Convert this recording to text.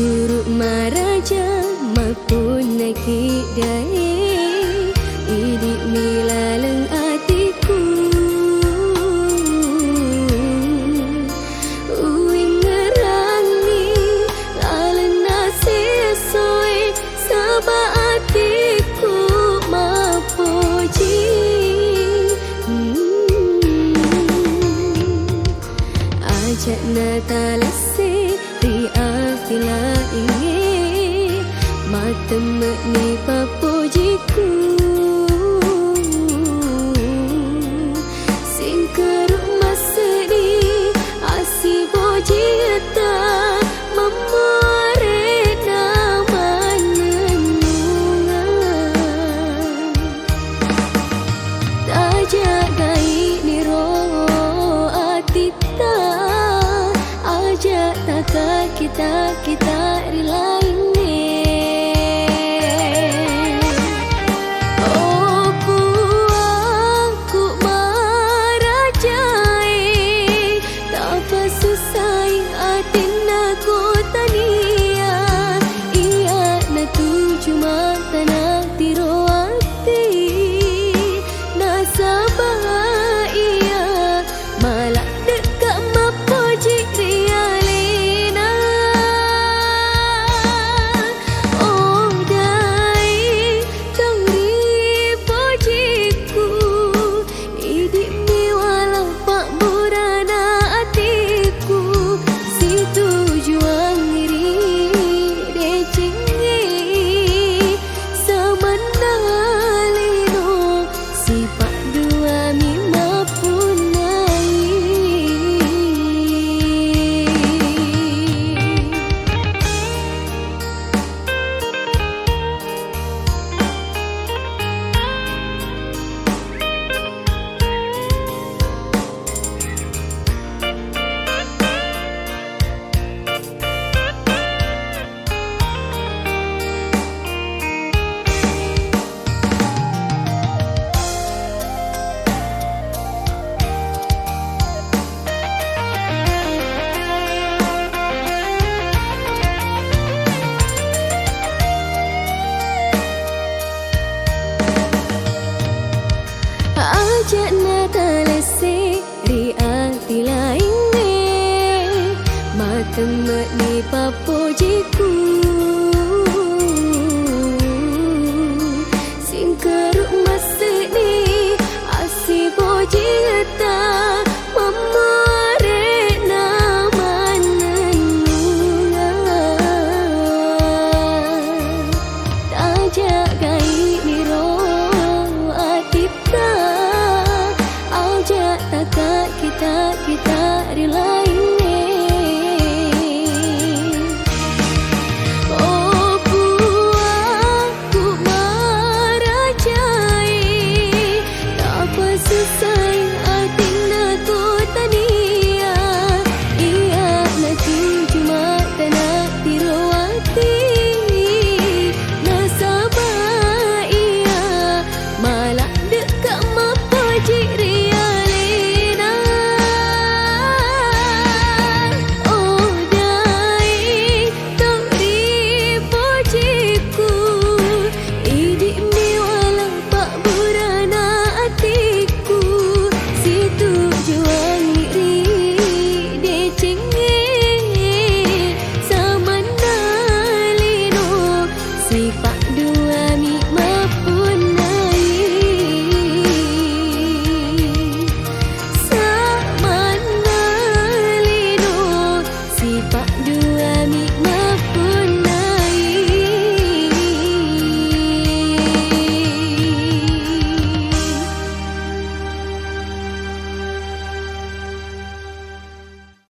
Guru maraja maupun naiki dae idik milaleng atiku uing ngerangi lalen nasi soe sabah atiku mapuji ajak natalase Tila inge mata mekni papujiku singkeruk masedi asi bojita memore nama nenungan tajagai niro atita ajak takak kita rilaine oh ku marajai tak susai atina ku tania iya na tuju mata na tiro ati nasabah iya malah dekat mapuji rialina oh dai tangri pujiku idik mi walau pak burana atiku si tujuan iri decingi samanalino si pak dua mi mapunai ajak natalase ria tila inge mata mekni papujiku singkeruk maseni asi bojita memore nama nenungan tajak gai niro atita ajak takak kita rela